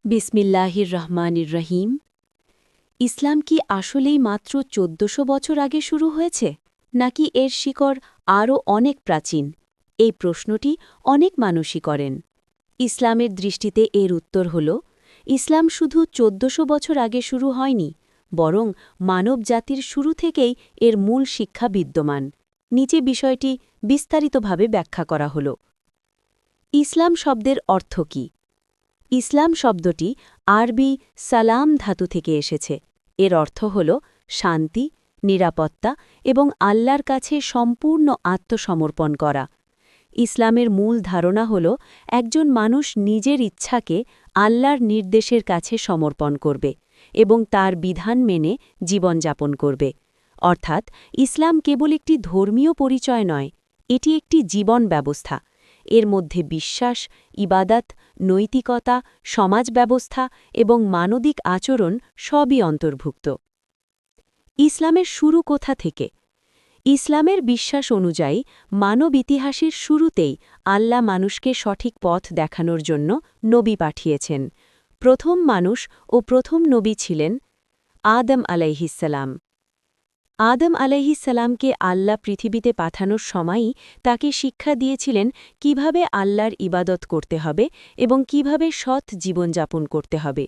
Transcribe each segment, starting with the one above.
বিসমিল্লাহির রহমানির রহিম। ইসলাম কি আসলেই মাত্র ১৪০০ বছর আগে শুরু হয়েছে, নাকি এর শিকড় আরও অনেক প্রাচীন? এই প্রশ্নটি অনেক মানুষই করেন। ইসলামের দৃষ্টিতে এর উত্তর হল, ইসলাম শুধু ১৪০০ বছর আগে শুরু হয়নি, বরং মানব জাতির শুরু থেকেই এর মূল শিক্ষা বিদ্যমান। নিচে বিষয়টি বিস্তারিতভাবে ব্যাখ্যা করা হল। ইসলাম শব্দের অর্থ কী? ইসলাম শব্দটি আরবি সালাম ধাতু থেকে এসেছে। এর অর্থ হল শান্তি, নিরাপত্তা এবং আল্লাহর কাছে সম্পূর্ণ আত্মসমর্পণ করা। ইসলামের মূল ধারণা হল একজন মানুষ নিজের ইচ্ছাকে আল্লাহর নির্দেশের কাছে সমর্পণ করবে এবং তার বিধান মেনে জীবনযাপন করবে। অর্থাৎ ইসলাম কেবল একটি ধর্মীয় পরিচয় নয়, এটি একটি জীবন ব্যবস্থা। এর মধ্যে বিশ্বাস, ইবাদত, নৈতিকতা, সমাজ ব্যবস্থা এবং মানবিক আচরণ সবই অন্তর্ভুক্ত। ইসলামের শুরু কোথা থেকে? ইসলামের বিশ্বাস অনুযায়ী মানব ইতিহাসের শুরুতেই আল্লাহ মানুষকে সঠিক পথ দেখানোর জন্য নবী পাঠিয়েছেন। প্রথম মানুষ ও প্রথম নবী ছিলেন আদম আলাইহিসসালাম। আদম আলাইহিসসালামকে আল্লাহ পৃথিবীতে পাঠানোর সময়ই তাকে শিক্ষা দিয়েছিলেন কিভাবে আল্লাহর ইবাদত করতে হবে এবং কিভাবে সৎ জীবনযাপন করতে হবে।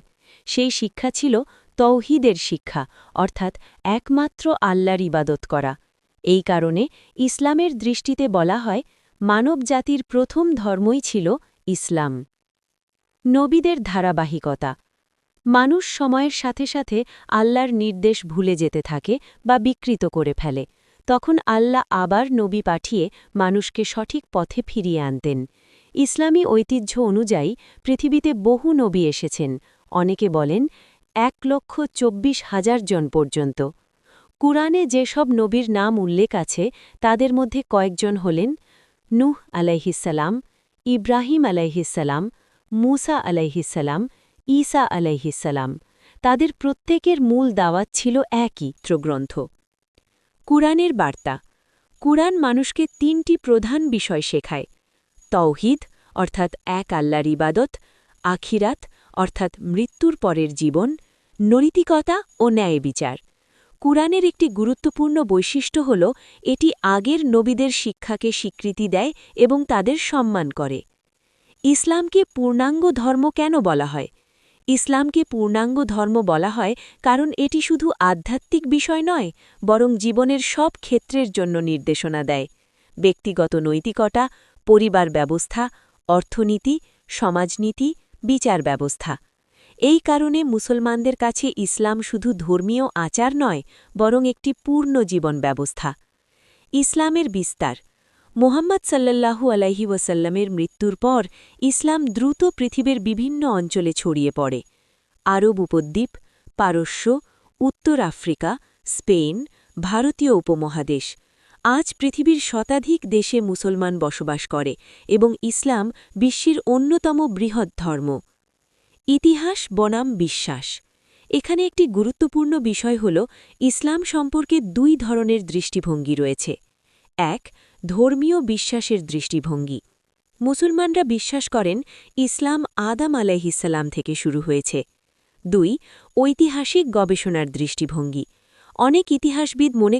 সেই শিক্ষা ছিল তৌহিদের শিক্ষা, অর্থাৎ একমাত্র আল্লাহর ইবাদত করা। এই কারণে ইসলামের দৃষ্টিতে বলা হয়, মানব জাতির প্রথম ধর্মই ছিল ইসলাম। নবীদের ধারাবাহিকতা। মানুষ সময়ের সাথে সাথে আল্লাহর নির্দেশ ভুলে যেতে থাকে বা বিকৃত করে ফেলে। তখন আল্লাহ আবার নবী পাঠিয়ে মানুষকে সঠিক পথে ফিরিয়ে আনতেন। ইসলামী ঐতিহ্য অনুযায়ী পৃথিবীতে বহু নবী এসেছেন, অনেকে বলেন ১,২৪,০০০ জন পর্যন্ত। কুরআনে যেসব নবীর নাম উল্লেখ আছে তাদের মধ্যে কয়েকজন হলেন নূহ আলাইহিসসালাম, ইব্রাহিম আলাইহিসসালাম, মূসা আলাইহিসসালাম, ঈসা আলাইহিসসালাম। তাদের প্রত্যেকের মূল দাওয়াত ছিল একই গ্রন্থ। কুরআনের বার্তা। কুরআন মানুষকে ৩টি প্রধান বিষয় শেখায়: তাওহীদ অর্থাৎ এক আল্লাহর ইবাদত, আখিরাত অর্থাৎ মৃত্যুর পরের জীবন, নৈতিকতা ও ন্যায় বিচার। কুরআনের একটি গুরুত্বপূর্ণ বৈশিষ্ট্য হল এটি আগের নবীদের শিক্ষাকে স্বীকৃতি দেয় এবং তাদের সম্মান করে। ইসলামকে পূর্ণাঙ্গ ধর্ম কেন বলা হয়? ইসলামকে পূর্ণাঙ্গ ধর্ম বলা হয় কারণ এটি শুধু আধ্যাত্মিক বিষয় নয়, বরং জীবনের সব ক্ষেত্রের জন্য নির্দেশনা দেয়: ব্যক্তিগত নৈতিকতা, পরিবার ব্যবস্থা, অর্থনীতি, সমাজনীতি, বিচার ব্যবস্থা। এই কারণে মুসলমানদের কাছে ইসলাম শুধু ধর্মীয় আচার নয়, বরং একটি পূর্ণ জীবন ব্যবস্থা। ইসলামের বিস্তার। মুহাম্মদ সাল্লাল্লাহু আলাইহি ওয়াসাল্লামের মৃত্যুর পর ইসলাম দ্রুত পৃথিবীর বিভিন্ন অঞ্চলে ছড়িয়ে পড়ে। আরব উপদ্বীপ, পারস্য, উত্তর আফ্রিকা, স্পেন, ভারতীয় উপমহাদেশ। আজ পৃথিবীর শতাধিক দেশে মুসলমান বসবাস করে এবং ইসলাম বিশ্বের অন্যতম বৃহৎ ধর্ম। ইতিহাস বনাম বিশ্বাস। এখানে একটি গুরুত্বপূর্ণ বিষয় হল ইসলাম সম্পর্কে দুই ধরনের দৃষ্টিভঙ্গি রয়েছে। এক, ধর্মীয় বিশ্বাসের দৃষ্টিভঙ্গি। মুসলমানরা বিশ্বাস করেন ইসলাম আদম আলাইহিসসালাম থেকে শুরু হয়েছে। ২, ঐতিহাসিক গবেষণার দৃষ্টিভঙ্গি। অনেক ইতিহাসবিদ মনে